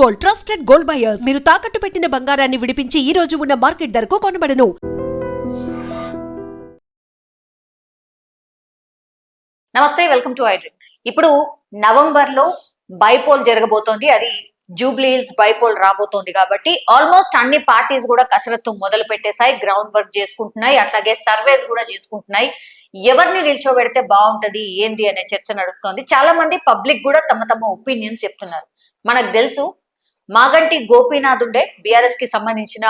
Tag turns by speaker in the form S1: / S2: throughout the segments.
S1: Gold, trusted gold buyers. మీరు తాకట్టు పెట్టిన బంగారాన్ని విడిపించి ఈ రోజు ఉన్న మార్కెట్ ధరకు కొనబడను.
S2: నమస్తే, వెల్కమ్ టు ఐడ్రీమ్. ఇప్పుడు నవంబర్ లో బైపోల్ జరగబోతోంది. అది జూబ్లీ హిల్స్ బైపోల్ రాబోతోంది కాబట్టి ఆల్మోస్ట్ అన్ని పార్టీస్ కూడా కసరత్తు మొదలు పెట్టేశాయి, గ్రౌండ్ వర్క్ చేసుకుంటున్నాయి, అట్లాగే సర్వేస్ కూడా చేసుకుంటున్నాయి. ఎవరిని నిల్చోబెడితే బాగుంటది ఏంది అనే చర్చ నడుస్తోంది. చాలా మంది పబ్లిక్ కూడా తమ తమ ఒపీనియన్స్ చెప్తున్నారు. మనకు తెలుసు మాగంటి గోపీనాథ్ ఉండే బీఆర్ఎస్ కి సంబంధించిన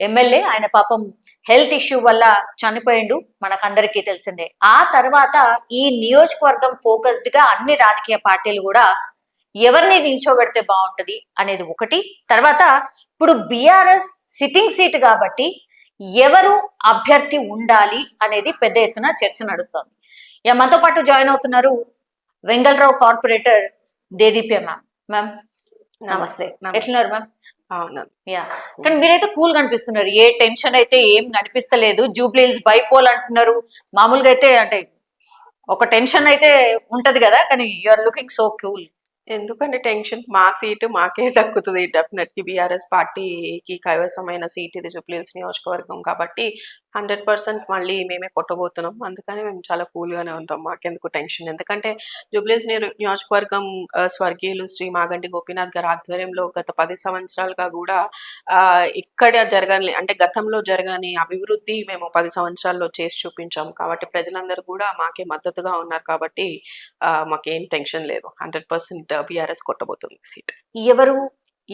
S2: ఎమ్మెల్యే, ఆయన పాపం హెల్త్ ఇష్యూ వల్ల చనిపోయిండు, మనకందరికీ తెలిసిందే. ఆ తర్వాత ఈ నియోజకవర్గం ఫోకస్డ్ గా అన్ని రాజకీయ పార్టీలు కూడా ఎవరిని నిల్చోబెడితే బాగుంటది అనేది ఒకటి. తర్వాత ఇప్పుడు బీఆర్ఎస్ సిట్టింగ్ సీట్ కాబట్టి ఎవరు అభ్యర్థి ఉండాలి అనేది పెద్ద ఎత్తున చర్చ నడుస్తోంది. ఇక మనతో పాటు జాయిన్ అవుతున్నారు Vengalrao corporator Dedeepya ma'am. Ma'am నమస్తే, ఎట్లున్నారు మ్యామ్?
S3: అవును.
S2: యా, కానీ మీరైతే కూల్ కనిపిస్తున్నారు, ఏ టెన్షన్ అయితే ఏం కనిపిస్తలేదు. జూబ్లీ హిల్స్ బైపోల్ అంటున్నారు, మామూలుగా అయితే అంటే ఒక టెన్షన్ అయితే ఉంటది కదా, కానీ you are looking so cool.
S3: ఎందుకంటే టెన్షన్, మా సీటు మాకే దక్కుతుంది. డెఫినెట్ కి బీఆర్ఎస్ పార్టీకి కైవసమైన సీట్ ఇది జూబ్లీ హిల్స్ నియోజకవర్గం కాబట్టి 100% మళ్ళీ మేమే కొట్టబోతున్నాం. అందుకని మేము చాలా కూల్గానే ఉంటాం, మాకెందుకు టెన్షన్. ఎందుకంటే జూబ్లీ హిల్స్ నియోజకవర్గం స్వర్గీయులు శ్రీ మాగంటి గోపీనాథ్ గారి ఆధ్వర్యంలో గత 10 సంవత్సరాలుగా కూడా ఇక్కడ జరగని, అంటే గతంలో జరగని అభివృద్ధి మేము 10 సంవత్సరాల్లో చేసి చూపించాం. కాబట్టి ప్రజలందరూ కూడా మాకే మద్దతుగా ఉన్నారు కాబట్టి మాకేం టెన్షన్ లేదు. 100% బీఆర్ఎస్ కొట్టబోతుంది సీట్.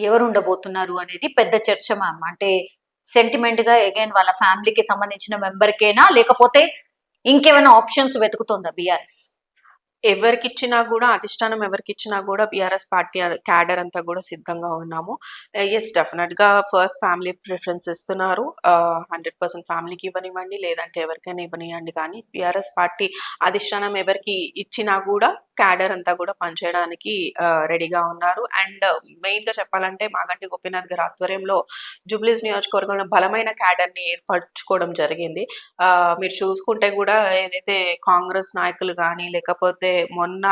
S2: ఎవరు ఉండబోతున్నారు అనేది పెద్ద చర్చ మ్యామ్. అంటే సెంటిమెంట్ గా అగైన్ వాళ్ళ ఫ్యామిలీకి సంబంధించిన మెంబర్కేనా, లేకపోతే ఇంకేమైనా ఆప్షన్స్ వెతుకుతుందా బీఆర్ఎస్?
S3: ఎవరికిచ్చినా కూడా, అధిష్టానం ఎవరికిచ్చినా కూడా బీఆర్ఎస్ పార్టీ క్యాడర్ అంతా కూడా సిద్ధంగా ఉన్నాము. ఎస్, డెఫినెట్గా ఫస్ట్ ఫ్యామిలీ ప్రిఫరెన్స్ ఇస్తున్నారు. 100% ఫ్యామిలీకి ఇవ్వనివ్వండి, లేదంటే ఎవరికైనా ఇవ్వనివ్వండి, కానీ బీఆర్ఎస్ పార్టీ అధిష్టానం ఎవరికి ఇచ్చినా కూడా క్యాడర్ అంతా కూడా పనిచేయడానికి రెడీగా ఉన్నారు. అండ్ మెయిన్గా చెప్పాలంటే మాగంటి గోపీనాథ్ గారి ఆధ్వర్యంలో జూబ్లీస్ నియోజకవర్గంలో బలమైన క్యాడర్ని ఏర్పరచుకోవడం జరిగింది. మీరు చూసుకుంటే కూడా ఏదైతే కాంగ్రెస్ నాయకులు కానీ, లేకపోతే మొన్న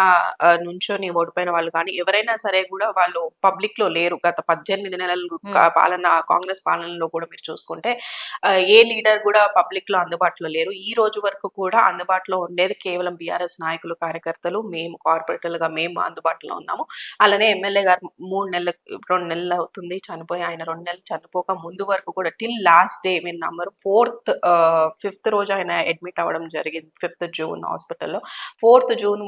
S3: నుంచొని ఓడిపోయిన వాళ్ళు కానీ ఎవరైనా సరే కూడా వాళ్ళు పబ్లిక్ లో లేరు. గత 18 నెలలు పాలన, కాంగ్రెస్ పాలనలో కూడా మీరు చూసుకుంటే ఏ లీడర్ కూడా పబ్లిక్ లో అందుబాటులో లేరు. ఈ రోజు వరకు కూడా అందుబాటులో ఉండేది కేవలం బీఆర్ఎస్ నాయకులు, కార్యకర్తలు, మేము కార్పొరేటర్లుగా మేము అందుబాటులో ఉన్నాము. అలానే ఎమ్మెల్యే గారు 2 నెలలు అవుతుంది చనిపోయి. ఆయన 2 నెలలు చనిపోక ముందు వరకు కూడా టిల్ లాస్ట్ డే మీరు నమ్మరు, 5th రోజు ఆయన అడ్మిట్ అవ్వడం జరిగింది. 5th జూన్ హాస్పిటల్లో. 4th జూన్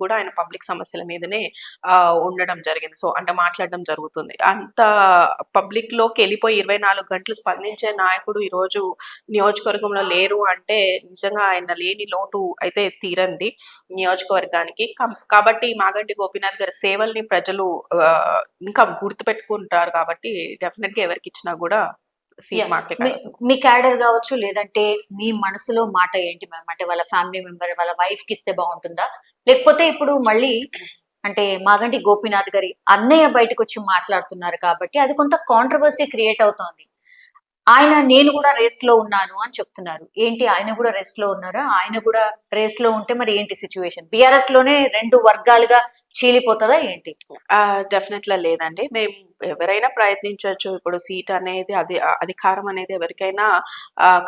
S3: కూడా ఆయన పబ్లిక్ సమస్యల మీదనే ఉండడం జరిగింది. సో అంటే మాట్లాడడం జరుగుతుంది. అంత పబ్లిక్ లోకి వెళ్ళిపోయి 24 గంటలు స్పందించే నాయకుడు ఈరోజు నియోజకవర్గంలో లేరు అంటే నిజంగా ఆయన లేని లోటు అయితే తీరంది నియోజకవర్గానికి. కాబట్టి మాగంటి గోపీనాథ్ గారి సేవల్ని ప్రజలు ఇంకా గుర్తు పెట్టుకుంటారు. కాబట్టి డెఫినెట్ గా ఎవరికి ఇచ్చినా కూడా
S2: మీ క్యాడర్ కావచ్చు, లేదంటే మీ మనసులో మాట ఏంటి మ్యామ్? అంటే వాళ్ళ ఫ్యామిలీ మెంబర్, వాళ్ళ వైఫ్ కి ఇస్తే బాగుంటుందా, లేకపోతే ఇప్పుడు మళ్ళీ అంటే మాగంటి గోపీనాథ్ గారి అన్నయ్య బయటకు వచ్చి మాట్లాడుతున్నారు కాబట్టి అది కొంత కాంట్రవర్సీ క్రియేట్ అవుతోంది. ఆయన నేను కూడా రేస్ లో ఉన్నాను అని చెప్తున్నారు. ఏంటి, ఆయన కూడా రేస్ లో ఉన్నారా? ఆయన కూడా రేస్ లో ఉంటే మరి ఏంటి సిచ్యువేషన్? బీఆర్ఎస్ లోనే 2 వర్గాలుగా చీలిపోతుందా ఏంటి?
S3: డెఫినెట్గా లేదండి. మేము ఎవరైనా ప్రయత్నించవచ్చు. ఇప్పుడు సీట్ అనేది, అధికారం అనేది ఎవరికైనా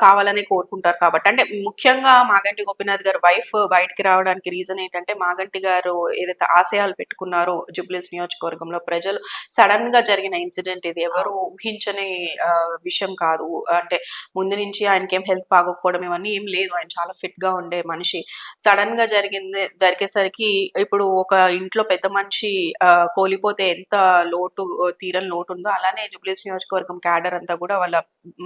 S3: కావాలని కోరుకుంటారు కాబట్టి. అంటే ముఖ్యంగా మాగంటి గోపీనాథ్ గారు వైఫ్ బయటికి రావడానికి రీజన్ ఏంటంటే, మాగంటి గారు ఏదైతే ఆశయాలు పెట్టుకున్నారో జూబ్లీహిల్స్ నియోజకవర్గంలో, ప్రజలు సడన్ గా జరిగిన ఇన్సిడెంట్ ఇది, ఎవరు ఊహించని విషయం కాదు. అంటే ముందు నుంచి ఆయనకి ఏం హెల్త్ బాగోకపోవడం ఇవన్నీ ఏం లేదు. ఆయన చాలా ఫిట్ గా ఉండే మనిషి. సడన్ గా జరిగేసరికి ఇప్పుడు ఒక ఇంట్లో పెద్ద మనిషి కోల్పోతే ఎంత తీరని లోటు ఉందో, అలానే జూబ్లీహిల్స్ నియోజకవర్గం క్యాడర్ అంతా కూడా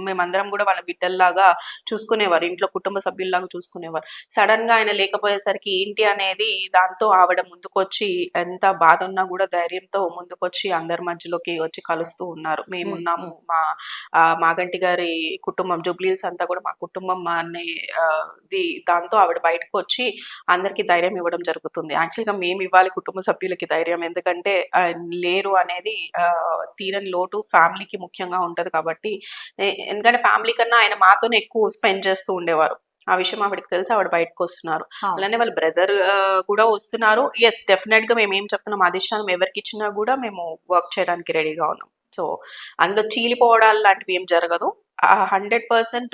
S3: మేమందరం కూడా వాళ్ళ బిడ్డల్లాగా చూసుకునేవారు, ఇంట్లో కుటుంబ సభ్యుల్లాగా చూసుకునేవారు. సడన్ గా ఆయన లేకపోయేసరికి ఏంటి అనేది, దాంతో ఆవిడ ముందుకొచ్చి ఎంత బాధ ఉన్నా కూడా ధైర్యంతో ముందుకొచ్చి అందరి మధ్యలోకి వచ్చి కలుస్తూ ఉన్నారు. మేమున్నాము, మాగంటి గారి కుటుంబం, జూబ్లీహిల్స్ అంతా కూడా మా కుటుంబం అనే దాంతో ఆవిడ బయటకు వచ్చి అందరికి ధైర్యం ఇవ్వడం జరుగుతుంది. యాక్చువల్గా మేము ఇవ్వాలి కుటుంబ సభ్యులకి ధైర్యం, ఎందుకంటే లేరు అనేది తీరని లోటు ఫ్యామిలీకి ముఖ్యంగా ఉంటది కాబట్టి. ఎందుకంటే ఫ్యామిలీ కన్నా ఆయన మాతోనే ఎక్కువ స్పెండ్ చేస్తూ ఉండేవారు. ఆ విషయం ఆవిడకి తెలిసి ఆవిడ బయటకు వస్తున్నారు.
S2: అవును.
S3: అలానే వాళ్ళ బ్రదర్ కూడా వస్తున్నారు. ఎస్, డెఫినెట్ గా మేము ఏం చెప్తున్నాం, అధిష్టానం ఎవరికి ఇచ్చినా కూడా మేము వర్క్ చేయడానికి రెడీగా ఉన్నాం. సో అందులో చీలిపోవడాలు లాంటివి ఏం జరగదు. 100%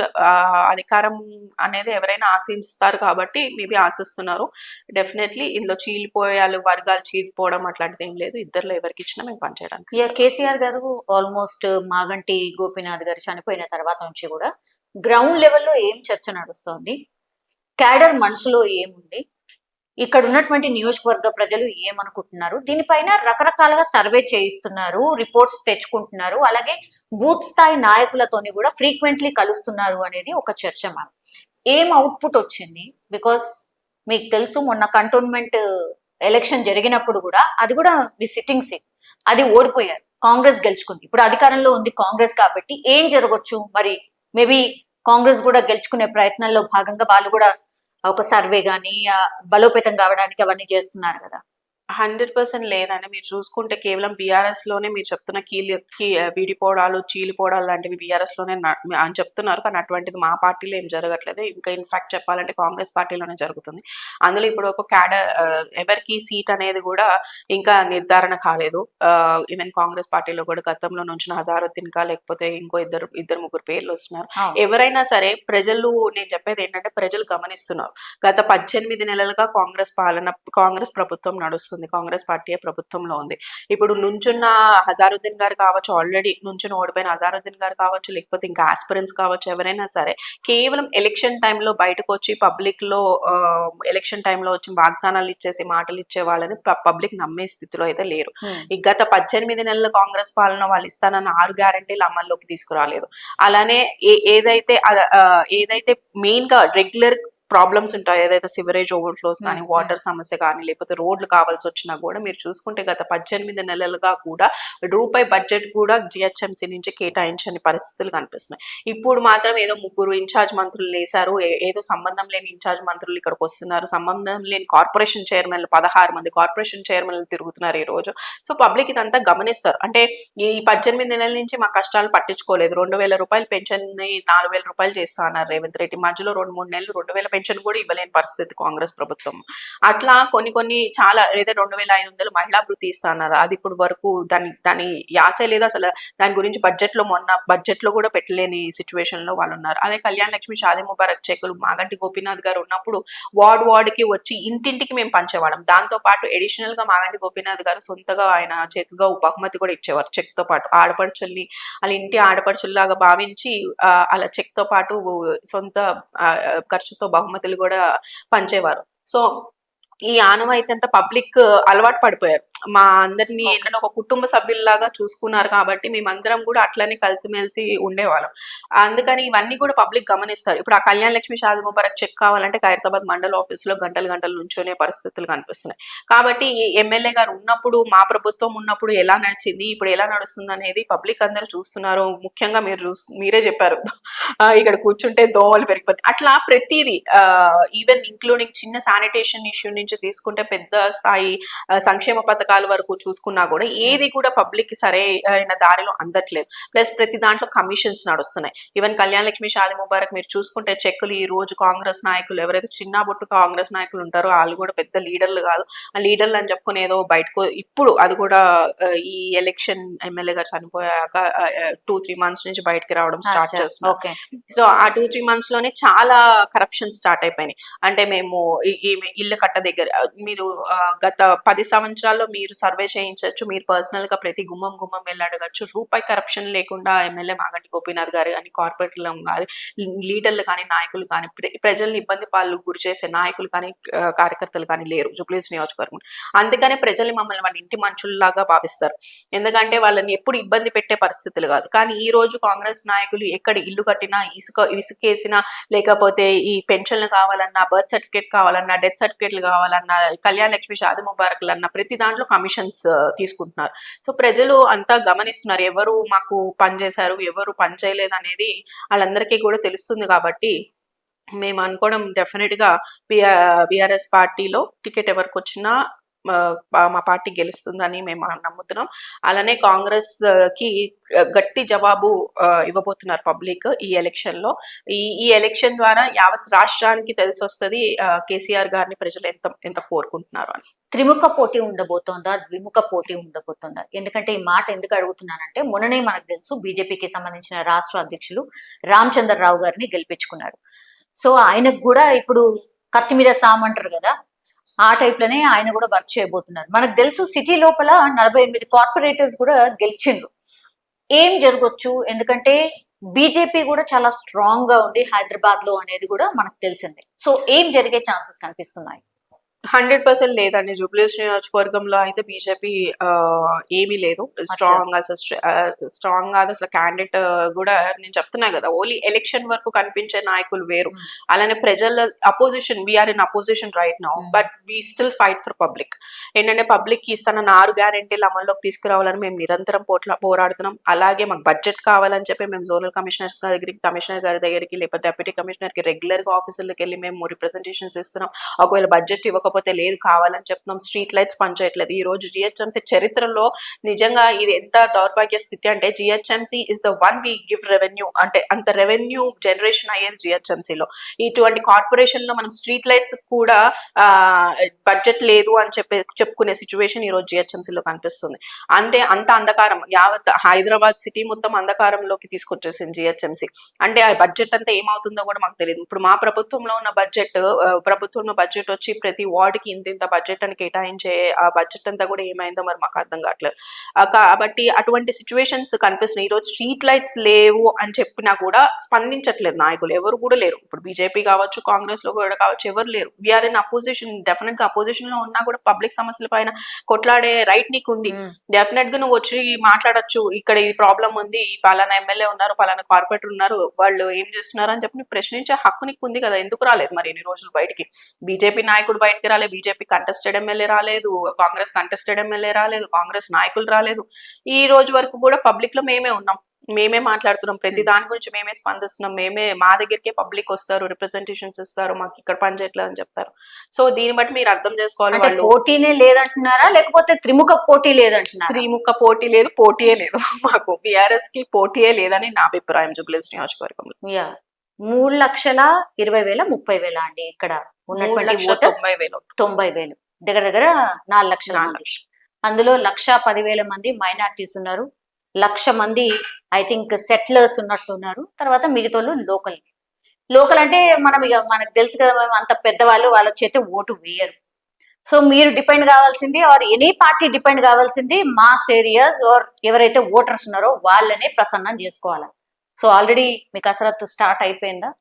S3: అధికారం అనేది ఎవరైనా ఆశిస్తారు కాబట్టి మేబీ ఆశిస్తున్నారు. డెఫినెట్లీ ఇందులో చీలిపోయాలు వర్గాలు చీలిపోవడం అట్లాంటిది ఏం లేదు. ఇద్దరిలో ఎవరికి ఇచ్చినా మేము పనిచేయడానికి
S2: ఇక కేసీఆర్ గారు ఆల్మోస్ట్ మాగంటి గోపీనాథ్ గారు చనిపోయిన తర్వాత నుంచి కూడా గ్రౌండ్ లెవెల్లో ఏం చర్చ నడుస్తోంది, క్యాడర్ మనసులో ఏముంది, ఇక్కడ ఉన్నటువంటి నియోజకవర్గ ప్రజలు ఏమనుకుంటున్నారు, దీనిపైన రకరకాలుగా సర్వే చేయిస్తున్నారు, రిపోర్ట్స్ తెచ్చుకుంటున్నారు, అలాగే బూత్ స్థాయి నాయకులతోని కూడా ఫ్రీక్వెంట్లీ కలుస్తున్నారు అనేది ఒక చర్చ. మనం ఏం అవుట్పుట్ వచ్చింది? బికాస్ మీకు తెలుసు మొన్న కంటోన్మెంట్ ఎలక్షన్ జరిగినప్పుడు కూడా అది కూడా మీ సిట్టింగ్ సీట్, అది ఓడిపోయారు, కాంగ్రెస్ గెలుచుకుంది. ఇప్పుడు అధికారంలో ఉంది కాంగ్రెస్ కాబట్టి ఏం జరగచ్చు మరి? మేబీ కాంగ్రెస్ కూడా గెలుచుకునే ప్రయత్నంలో భాగంగా వాళ్ళు కూడా ఒక సర్వే గానీ బలోపేతం కావడానికి అవన్నీ చేస్తున్నారు కదా.
S3: 100% లేదండి. మీరు చూసుకుంటే కేవలం బీఆర్ఎస్ లోనే మీరు చెప్తున్న విడిపోవడాలు, చీలిపోవడాలు లాంటివి బీఆర్ఎస్ లోనే అని చెప్తున్నారు. కానీ అటువంటిది మా పార్టీలో ఏం జరగట్లేదు. ఇంకా ఇన్ఫాక్ట్ చెప్పాలంటే కాంగ్రెస్ పార్టీలోనే జరుగుతుంది. అందులో ఇప్పుడు ఒక క్యాడర్ ఎవరికి సీట్ అనేది కూడా ఇంకా నిర్ధారణ కాలేదు. ఈవెన్ కాంగ్రెస్ పార్టీలో కూడా గతంలో నుంచి హజారుద్దీన్ కా లేకపోతే ఇంకో ఇద్దరు ముగ్గురు పేర్లు వస్తున్నారు. ఎవరైనా సరే ప్రజలు, నేను చెప్పేది ఏంటంటే ప్రజలు గమనిస్తున్నారు. గత 18 నెలలుగా కాంగ్రెస్ ప్రభుత్వం నడుస్తుంది. కాంగ్రెస్ పార్టీ ప్రభుత్వంలో ఉంది. ఇప్పుడు నుంచున్న హజారుద్దీన్ గారు కావచ్చు, ఆల్రెడీ నుంచుని ఓడిపోయిన హజారుద్దీన్ గారు కావచ్చు, లేకపోతే ఇంకా ఆస్పిరెంట్స్ కావచ్చు, ఎవరైనా సరే కేవలం ఎలక్షన్ టైంలో బయటకు వచ్చి పబ్లిక్ లో ఎలక్షన్ టైంలో వచ్చి వాగ్దానాలు ఇచ్చేసి మాటలు ఇచ్చే వాళ్ళని పబ్లిక్ నమ్మే స్థితిలో అయితే లేరు. ఈ గత 18 నెలల కాంగ్రెస్ పాలన వాళ్ళు ఇస్తానన్న 6 గ్యారంటీలు అమల్లోకి తీసుకురాలేదు. అలానే ఏదైతే మెయిన్ గా రెగ్యులర్ ప్రాబ్లమ్స్ ఉంటాయి, ఏదైతే సివరేజ్ ఓవర్ఫ్లోస్ కానీ, వాటర్ సమస్య కానీ, లేకపోతే రోడ్లు కావాల్సి వచ్చినా కూడా మీరు చూసుకుంటే గత 18 నెలలుగా కూడా రూపాయి బడ్జెట్ కూడా జిహెచ్ఎంసీ నుంచి కేటాయించని పరిస్థితులు కనిపిస్తున్నాయి. ఇప్పుడు మాత్రం ఏదో 3 ఇన్ఛార్జ్ మంత్రులు వేశారు, ఏదో సంబంధం లేని ఇన్ఛార్జ్ మంత్రులు ఇక్కడికి వస్తున్నారు, సంబంధం లేని కార్పొరేషన్ చైర్మన్లు 16 మంది కార్పొరేషన్ చైర్మన్లు తిరుగుతున్నారు ఈ రోజు. సో పబ్లిక్ ఇదంతా గమనిస్తారు. అంటే ఈ 18 నెలల నుంచి మా కష్టాలు పట్టించుకోలేదు. 2000 రూపాయలు పెన్షన్ ని 4000 రూపాయలు చేస్తా అన్నారు రేవంత్ రెడ్డి. మధ్యలో 2-3 నెలలు 2000 పెన్షన్ కూడా ఇవ్వలేని పరిస్థితి కాంగ్రెస్ ప్రభుత్వం. అట్లా కొన్ని చాలా, ఏదైతే 2500 మహిళా భృతి ఇస్తా అన్నారు, అది ఇప్పుడు వరకు దాని యాసే లేదు అసలు. దాని గురించి బడ్జెట్ లో కూడా పెట్టలేని సిచ్యువేషన్ లో వాళ్ళు ఉన్నారు. అదే కళ్యాణ లక్ష్మి, షాదీ ముబారక్ చెక్కులు మాగంటి గోపీనాథ్ గారు ఉన్నప్పుడు వార్డుకి వచ్చి ఇంటింటికి మేము పంచేవాళ్ళం. దాంతో పాటు అడిషనల్ గా మాగంటి గోపీనాథ్ గారు సొంతగా ఆయన చేతిగా బహుమతి కూడా ఇచ్చేవారు చెక్ తో పాటు. ఆడపడుచుల్ని వాళ్ళ ఇంటి ఆడపడుచుల్లాగా భావించి అలా చెక్ తో పాటు సొంత ఖర్చుతో బహుమతులు కూడా పంచేవారు. సో ఈ ఆనవాయితీ అంతా పబ్లిక్ అలవాటు పడిపోయారు. మా అందరినీ ఏంటంటే ఒక కుటుంబ సభ్యుల్లాగా చూసుకున్నారు కాబట్టి మేమందరం కూడా అట్లనే కలిసిమెలిసి ఉండేవాళ్ళం. అందుకని ఇవన్నీ కూడా పబ్లిక్ గమనిస్తారు. ఇప్పుడు ఆ కళ్యాణ లక్ష్మి, షాదీ ముబారక్ చెక్ కావాలంటే ఖైరతాబాద్ మండల ఆఫీస్ లో గంటలు నుంచోనే పరిస్థితులు కనిపిస్తున్నాయి. కాబట్టి ఎమ్మెల్యే గారు ఉన్నప్పుడు, మా ప్రభుత్వం ఉన్నప్పుడు ఎలా నడిచింది, ఇప్పుడు ఎలా నడుస్తుంది అనేది పబ్లిక్ అందరూ చూస్తున్నారు. ముఖ్యంగా మీరే చెప్పారు, ఇక్కడ కూర్చుంటే దోమలు పెరిగిపోతాయి. అట్లా ప్రతిదీ, ఈవెన్ ఇంక్లూడింగ్ చిన్న శానిటేషన్ ఇష్యూ నుంచి తీసుకుంటే పెద్ద స్థాయి సంక్షేమ పథకాల వరకు చూసుకున్నా కూడా ఏది కూడా పబ్లిక్ సరైన దారిలో అందట్లేదు. ప్లస్ ప్రతి దాంట్లో కమిషన్స్ నడుస్తున్నాయి. ఈవెన్ కళ్యాణ లక్ష్మి, షాదీ ముబారక్ మీరు చూసుకుంటే చెక్కులు ఈ రోజు కాంగ్రెస్ నాయకులు, ఎవరైతే చిన్న బొట్టు కాంగ్రెస్ నాయకులు ఉంటారో వాళ్ళు కూడా పెద్ద లీడర్లు కాదు. ఆ లీడర్లు అని చెప్పుకుని ఏదో బయటకు, ఇప్పుడు అది కూడా ఈ ఎలక్షన్ ఎమ్మెల్యే గారు చనిపోయాక 2-3 months నుంచి బయటకి రావడం స్టార్ట్ చేస్తున్నారు. సో ఆ 2-3 months లోనే చాలా కరప్షన్ స్టార్ట్ అయిపోయినాయి. అంటే మేము ఇల్లు కట్ట దగ్గర మీరు గత 10 సంవత్సరాల్లో మీరు సర్వే చేయించవచ్చు, మీరు పర్సనల్ గా ప్రతి గుమ్మం వెళ్ళి అడగచ్చు. రూపాయి కరప్షన్ లేకుండా ఎమ్మెల్యే మాగంటి గోపీనాథ్ గారు కానీ, కార్పొరేటర్లు కానీ, లీడర్లు కానీ, నాయకులు కానీ, ప్రజల్ని ఇబ్బంది పాలు గురి చేసే నాయకులు కానీ, కార్యకర్తలు కానీ లేరు జూబ్లీహిల్స్ నియోజకవర్గం. అందుకనే ప్రజలు మమ్మల్ని వాళ్ళ ఇంటి మనుషుల్లాగా భావిస్తారు. ఎందుకంటే వాళ్ళని ఎప్పుడు ఇబ్బంది పెట్టే పరిస్థితులు కాదు. కానీ ఈ రోజు కాంగ్రెస్ నాయకులు ఎక్కడ ఇల్లు కట్టినా, ఇసుకేసినా, లేకపోతే ఈ పెన్షన్లు కావాలన్నా, బర్త్ సర్టిఫికేట్ కావాలన్నా, డెత్ సర్టిఫికేట్లు కావాలన్నా, కళ్యాణ లక్ష్మి, షాదీ ముబారక్లు అన్న ప్రతి దాంట్లో కమిషన్స్ తీసుకుంటున్నారు. సో ప్రజలు అంతా గమనిస్తున్నారు, ఎవరు మాకు పని చేశారు, ఎవరు పని చేయలేదు అనేది వాళ్ళందరికీ కూడా తెలుస్తుంది. కాబట్టి మేము అనుకోవడం డెఫినెట్ గా బీఆర్ఎస్ పార్టీలో టికెట్ ఎవరికి వచ్చినా మా పార్టీ గెలుస్తుందని మేము నమ్ముతున్నాం. అలానే కాంగ్రెస్ కి గట్టి జవాబు ఇవ్వబోతున్నారు పబ్లిక్ ఈ ఎలక్షన్ లో. ఈ ఎలక్షన్ ద్వారా యావత్ రాష్ట్రానికి తెలిసొస్తుంది కేసీఆర్ గారిని ప్రజలు ఎంత ఎంత కోరుకుంటున్నారు అని.
S2: త్రిముఖ పోటీ ఉండబోతోందా, ద్విముఖ పోటీ ఉండబోతోందా? ఎందుకంటే ఈ మాట ఎందుకు అడుగుతున్నానంటే, మొన్ననే మనకు తెలుసు బీజేపీకి సంబంధించిన రాష్ట్ర అధ్యక్షులు రామచంద్రరావు గారిని గెలిపించుకున్నారు. సో ఆయనకు కూడా ఇప్పుడు కత్తి మీద సామ్ అంటారు కదా, ఆ టైప్ లోనే ఆయన కూడా వర్క్ చేయబోతున్నారు. మనకు తెలుసు సిటీ లోపల 48 కార్పొరేటర్స్ కూడా గెలిచిండ్రు. ఏం జరగొచ్చు? ఎందుకంటే బీజేపీ కూడా చాలా స్ట్రాంగ్ గా ఉంది హైదరాబాద్ లో అనేది కూడా మనకు తెలిసిందే. సో ఏం జరిగే ఛాన్సెస్ కనిపిస్తున్నాయి?
S3: 100% లేదండి. జూబ్లీహిల్స్ నియోజకవర్గంలో అయితే బీజేపీ ఏమీ లేదు. స్ట్రాంగ్ అసలు క్యాండిడేట్ కూడా నేను చెప్తున్నా కదా, ఓన్లీ ఎలక్షన్ వరకు కనిపించే నాయకులు వేరు. అలానే ప్రజల opposition, we're in opposition right now, but we still fight for public. ఏంటంటే పబ్లిక్ కి ఇస్తున్న 6 గ్యారెంటీలు అమల్లోకి తీసుకురావాలని మేము నిరంతరం పోరాడుతున్నాం. అలాగే మాకు బడ్జెట్ కావాలని చెప్పి మేము జోనల్ కమిషనర్ గారి దగ్గరికి లేకపోతే డెప్యూటీ కమిషనర్ కి రెగ్యులర్ గా ఆఫీసులకు వెళ్ళి మేము రిప్రజెంటేషన్స్ ఇస్తున్నాం. ఒకవేళ బడ్జెట్ ఇవ్వకపోతే లేదు కావాలని చెప్తున్నాం. స్ట్రీట్ లైట్స్ పనిచేయట్లేదు. ఈ రోజు జిహెచ్ఎంసీ చరిత్రలో నిజంగా ఇది ఎంత దౌర్భాగ్య స్థితి అంటే, GHMC is the one we give revenue, అంటే అంత రెవెన్యూ జనరేషన్ అయ్యేది జిహెచ్ఎంసీలో. ఇటువంటి కార్పొరేషన్ లో మనం స్ట్రీట్ లైట్స్ కూడా బడ్జెట్ లేదు అని చెప్పుకునే సిచ్యువేషన్ ఈ రోజు జిహెచ్ఎంసీలో కనిపిస్తుంది. అంటే అంత అంధకారం, యావత్ హైదరాబాద్ సిటీ మొత్తం అంధకారంలోకి తీసుకొచ్చేసింది జిహెచ్ఎంసీ. అంటే ఆ బడ్జెట్ అంతా ఏమవుతుందో కూడా మాకు తెలియదు. ఇప్పుడు మా ప్రభుత్వంలో ఉన్న బడ్జెట్ వచ్చి ప్రతి వార్డుకి ఇంత బడ్జెట్ అని కేటాయించే ఆ బడ్జెట్ అంతా కూడా ఏమైందో మరి మాకు అర్థం కావట్లేదు. కాబట్టి అటువంటి సిచ్యువేషన్స్ కనిపిస్తున్నాయి. ఈ రోజు స్ట్రీట్ లైట్స్ లేవు అని చెప్పినా కూడా స్పందించట్లేదు నాయకులు, ఎవరు కూడా లేరు. ఇప్పుడు బీజేపీ కావచ్చు, కాంగ్రెస్ లో కూడా కావచ్చు, ఎవరు లేరు. We're in opposition. డెఫినెట్ గా అపోజిషన్ లో ఉన్నా కూడా పబ్లిక్ సమస్యల పైన కొట్లాడే రైట్ నీకు ఉంది. డెఫినెట్ గా నువ్వు వచ్చి మాట్లాడొచ్చు, ఇక్కడ ఈ ప్రాబ్లం ఉంది, పలానా ఎమ్మెల్యే ఉన్నారు, పలానా కార్పొరేటర్ ఉన్నారు, వాళ్ళు ఏం చేస్తున్నారు అని చెప్పి ప్రశ్నించే హక్కు నీకు ఉంది కదా. ఎందుకు రాలేదు మరి ఇన్ని రోజులు బయటికి? బీజేపీ నాయకుడు బయటకి రాలేదు, బీజేపీ కంటెస్టెడ్ ఎమ్మెల్యే రాలేదు, కాంగ్రెస్ కంటెస్టెడ్ ఎమ్మెల్యే రాలేదు, కాంగ్రెస్ నాయకులు రాలేదు. ఈ రోజు వరకు కూడా పబ్లిక్ లో మేమే ఉన్నాం, మేమే మాట్లాడుతున్నాం, ప్రతి దాని గురించి మేమే స్పందిస్తున్నాం. మా దగ్గరికే పబ్లిక్ వస్తారు, రిప్రజెంటేషన్స్ ఇస్తారు, మాకు ఇక్కడ పని చేయట్లేదు అని చెప్తారు. సో దీన్ని బట్టి మీరు అర్థం చేసుకోవాలి, వాళ్ళు
S2: పోటీనే లేదంటున్నారా లేకపోతే త్రిముఖ పోటీ లేదంటున్నారా?
S3: త్రిముఖ పోటీ లేదు, పోటీయే లేదు. మాకు బీఆర్ఎస్ కి పోటీయే లేదని నా అభిప్రాయం జూబ్లీహిల్స్ నియోజకవర్గంలో.
S2: 3,20,000 30,000 అండి ఇక్కడ ఉన్నటువంటి 90,000, దగ్గర దగ్గర 4 లక్షల మంది. అందులో 1,10,000 మంది మైనార్టీస్ ఉన్నారు, 1,00,000 మంది ఐ థింక్ సెటిలర్స్ ఉన్నట్టున్నారు. తర్వాత మిగతాలు లోకల్ అంటే మనకు తెలుసు కదా, మేము అంత పెద్దవాళ్ళు, వాళ్ళు వచ్చి ఓటు వేయరు. సో మీరు డిపెండ్ కావాల్సింది, ఆర్ ఎనీ పార్టీ డిపెండ్ కావాల్సింది మాస్ ఏరియాస్ ఆర్ ఎవరైతే ఓటర్స్ ఉన్నారో వాళ్ళనే ప్రసన్నం చేసుకోవాలి. సో ఆల్రెడీ మీ కసరత్తు స్టార్ట్ అయిపోయిందా?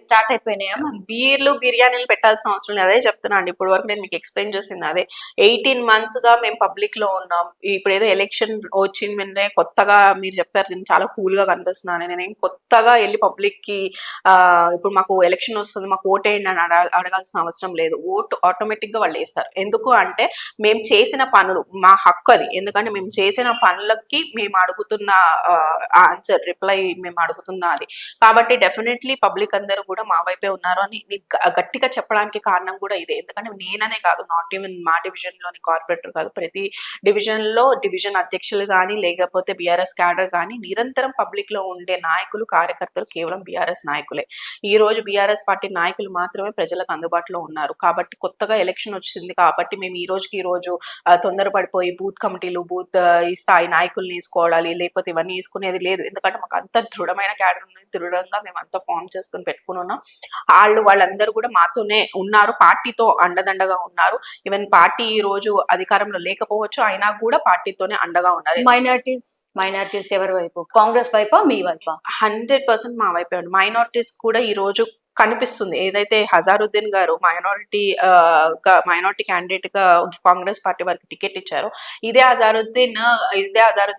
S2: స్టార్ట్ అయిపోయినాయా?
S3: బీర్లు బిర్యానీలు పెట్టాల్సిన అవసరం లేదు, అదే చెప్తున్నా అండి. ఇప్పుడు వరకు నేను మీకు ఎక్స్ప్లెయిన్ చేసింది అదే. 18 months గా మేము పబ్లిక్ లో ఉన్నాం. ఇప్పుడు ఏదో ఎలక్షన్ వచ్చిందంటే కొత్తగా మీరు చెప్పారు, నేను చాలా కూల్ గా కనిపిస్తున్నాను. నేనేం కొత్తగా వెళ్ళి పబ్లిక్ కి ఇప్పుడు మాకు ఎలక్షన్ వస్తుంది, మాకు ఓటేయండి అని అడగాల్సిన అవసరం లేదు. ఓటు ఆటోమేటిక్ గా వాళ్ళు వేస్తారు. ఎందుకు అంటే మేము చేసిన పనులు, మా హక్కు అది. ఎందుకంటే మేము చేసిన పనులకి మేము అడుగుతున్న ఆన్సర్, రిప్లై మేము అడుగుతున్నా అది. కాబట్టి డెఫినెట్లీ పబ్లిక్ అందరూ కూడా మా వైపే ఉన్నారు అని గట్టిగా చెప్పడానికి కారణం కూడా ఇదే. ఎందుకంటే నేననే కాదు, నాట్ ఈవెన్ మా డివిజన్ లోని కార్పొరేటర్ కాదు, ప్రతి డివిజన్ లో డివిజన్ అధ్యక్షులు కానీ లేకపోతే బీఆర్ఎస్ క్యాడర్ కానీ నిరంతరం పబ్లిక్ లో ఉండే నాయకులు, కార్యకర్తలు కేవలం బీఆర్ఎస్ నాయకులే. ఈ రోజు బీఆర్ఎస్ పార్టీ నాయకులు మాత్రమే ప్రజలకు అందుబాటులో ఉన్నారు. కాబట్టి కొత్తగా ఎలక్షన్ వచ్చింది కాబట్టి మేము ఈ రోజు తొందరపడిపోయి బూత్ కమిటీలు, బూత్ ఈ స్థాయి నాయకుల్ని తీసుకోవాలి లేకపోతే ఇవన్నీ తీసుకునేది లేదు. ఎందుకంటే మాకు అంత దృఢమైన క్యాడర్ ఉంది, దృఢంగా మేము అంతా ఫామ్ చేసుకుని పెట్టుకుని ఉన్నాం. వాళ్ళందరూ కూడా మాతోనే ఉన్నారు, పార్టీతో అండదండగా ఉన్నారు. ఈవెన్ పార్టీ ఈ రోజు అధికారంలో లేకపోవచ్చు, అయినా కూడా పార్టీతోనే అండగా ఉన్నారు.
S2: మైనారిటీస్ ఎవరి వైపు? కాంగ్రెస్ వైపా మీ వైపా?
S3: 100% మా వైపే ఉంది. మైనారిటీస్ కూడా ఈ రోజు కనిపిస్తుంది. ఏదైతే హజారుద్దీన్ గారు మైనారిటీ క్యాండిడేట్ గా కాంగ్రెస్ పార్టీ వారికి టికెట్ ఇచ్చారో, ఇదే హజారుద్దీన్ గారు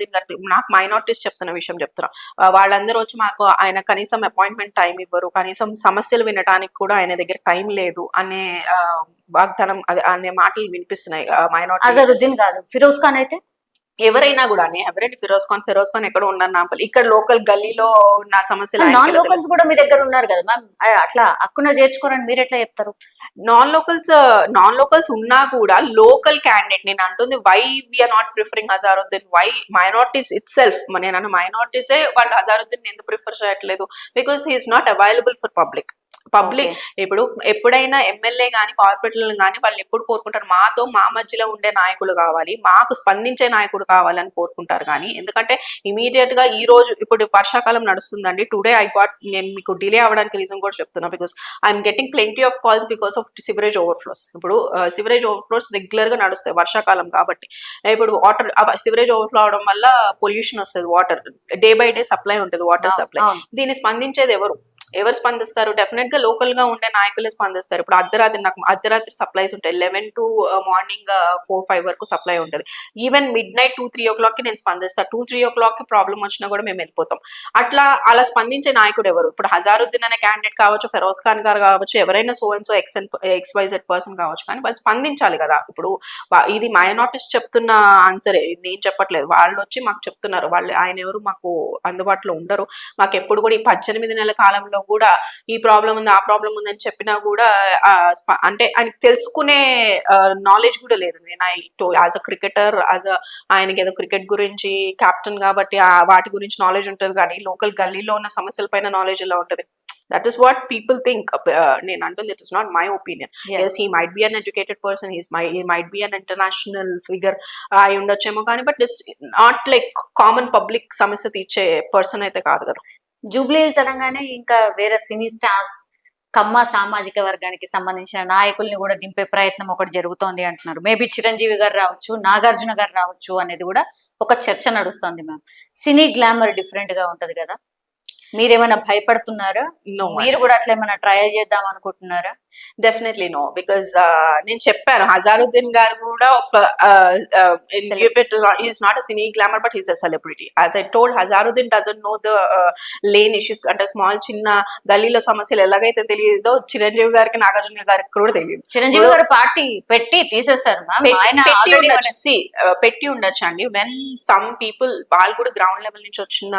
S3: నాకు మైనారిటీస్ చెప్తున్న విషయం చెప్తున్నా. వాళ్ళందరూ వచ్చి మాకు ఆయన కనీసం అపాయింట్మెంట్ టైం ఇవ్వరు, కనీసం సమస్యలు వినడానికి కూడా ఆయన దగ్గర టైం లేదు అనే వాగ్దానం అనే మాటలు వినిపిస్తున్నాయి.
S2: హజారుద్దీన్ కాదు, ఫిరోజ్ ఖాన్ అయితే
S3: ఎవరైనా కూడా ఎవరైనా ఫిరోజ్ ఖాన్ ఎక్కడ ఉన్నారు నాంపల్లి, ఇక్కడ లోకల్ గల్లీలో ఉన్న సమస్యలు
S2: నాన్
S3: ఆయనకి ఎలా
S2: లోకల్స్ కూడా మీ దగ్గర ఉన్నారు కదా మ్యామ్, అట్లా హక్కున చేర్చుకోరని మీరు ఎట్లా చెప్తారు?
S3: నాన్ లోకల్స్ ఉన్నా కూడా లోకల్ క్యాండిడేట్ నేను అంటుంది, why we're not preferring Azharuddin, why minorities itself, నేను మైనారిటీసే వాళ్ళు అజారుద్దీన్ ఎందుకు ప్రిఫర్ చేయట్లేదు, because he's not available for public. ఇప్పుడు ఎప్పుడైనా ఎమ్మెల్యే గానీ కార్పొరేటర్లు కానీ వాళ్ళు ఎప్పుడు కోరుకుంటారు, మాతో మా మధ్యలో ఉండే నాయకులు కావాలి, మాకు స్పందించే నాయకుడు కావాలని కోరుకుంటారు. కానీ ఎందుకంటే ఇమీడియట్ గా ఈ రోజు ఇప్పుడు వర్షాకాలం నడుస్తుందండి, టుడే నేను మీకు డిలే అవ్వడానికి రీజన్ కూడా చెప్తున్నా, because I'm getting plenty of calls because of sewerage overflows. ఇప్పుడు సివరేజ్ ఓవర్ఫ్లోస్ రెగ్యులర్ గా నడుస్తాయి వర్షాకాలం కాబట్టి. ఇప్పుడు వాటర్ సివరేజ్ ఓవర్ఫ్లో అవడం వల్ల పొల్యూషన్ వస్తుంది, water day by day supply ఉంటుంది, వాటర్ సప్లై. దీన్ని స్పందించేది ఎవరు స్పందిస్తారు? డెఫినెట్ గా లోకల్ గా ఉండే నాయకులే స్పందిస్తారు. ఇప్పుడు అర్ధరాత్రి సప్లైస్ ఉంటాయి, 11 to మార్నింగ్ 4-5 వరకు సప్లై ఉంటుంది. ఈవెన్ మిడ్ నైట్ 2-3 o'clock కి నేను స్పందిస్తాను. 2-3 o'clock కి ప్రాబ్లం వచ్చినా కూడా మేము వెళ్ళిపోతాం. అలా స్పందించే నాయకుడు ఎవరు? ఇప్పుడు హజారుద్దీన్ అనే క్యాండిడేట్ కావచ్చు, ఫెరోజ్ ఖాన్ గారు కావచ్చు, ఎవరైనా so and so XYZ person కావచ్చు, కానీ వాళ్ళు స్పందించాలి కదా. ఇప్పుడు ఇది మైనారిటీస్ చెప్తున్న ఆన్సరే, నేను చెప్పట్లేదు, వాళ్ళు వచ్చి మాకు చెప్తున్నారు. ఆయన ఎవరు మాకు అందుబాటులో ఉండరు. మాకు ఎప్పుడు కూడా ఈ 18 నెలల కాలంలో కూడా ఈ ప్రాబ్లం ఉంది, ఆ ప్రాబ్లం ఉంది అని చెప్పినా కూడా అంటే ఆయనకి తెలుసుకునే నాలెడ్జ్ కూడా లేదు. నేను యాజ్ అ క్రికెటర్, ఆయనకి ఏదో క్రికెట్ గురించి కెప్టెన్ కాబట్టి వాటి గురించి నాలెడ్జ్ ఉంటుంది, కానీ లోకల్ గల్లీలో ఉన్న సమస్యల పైన నాలెడ్జ్ ఎలా ఉంటుంది? That is what people think. నేను అంటుంది, it is not my opinion. Yes, he might be an educated person, he might be an international figure అయి ఉండొచ్చేమో, కానీ but it's not like common public సమస్య తీర్చే పర్సన్ అయితే కాదు కదా.
S2: జూబ్లీ హిల్స్ అనగానే ఇంకా వేరే సినీ స్టార్స్, కమ్మ సామాజిక వర్గానికి సంబంధించిన నాయకుల్ని కూడా దింపే ప్రయత్నం ఒకటి జరుగుతోంది అంటున్నారు. మేబీ చిరంజీవి గారు రావచ్చు, నాగార్జున గారు రావచ్చు అనేది కూడా ఒక చర్చ నడుస్తుంది మ్యామ్. సినీ గ్లామర్ డిఫరెంట్ గా ఉంటది కదా, మీరేమైనా భయపడుతున్నారా? మీరు కూడా అట్లా ఏమైనా ట్రై చేద్దాం అనుకుంటున్నారా?
S3: డెఫినెట్లీ నో, బికాస్ నేను చెప్పాను, హజారుద్దీన్ గారు కూడా is not a cine glamour but is a celebrity. As I told, Azharuddin doesn't know the lane issues, అంటే స్మాల్ చిన్న గల్లీలో సమస్యలు ఎలాగైతే తెలియదో చిరంజీవి గారికి, నాగార్జున గారికి కూడా తెలియదు.
S2: చిరంజీవి గారు పార్టీ పెట్టి తీసేస్తారు,
S3: పెట్టి ఉండొచ్చు అండి. వెన్ సమ్ పీపుల్, వాళ్ళు కూడా గ్రౌండ్ లెవెల్ నుంచి వచ్చిన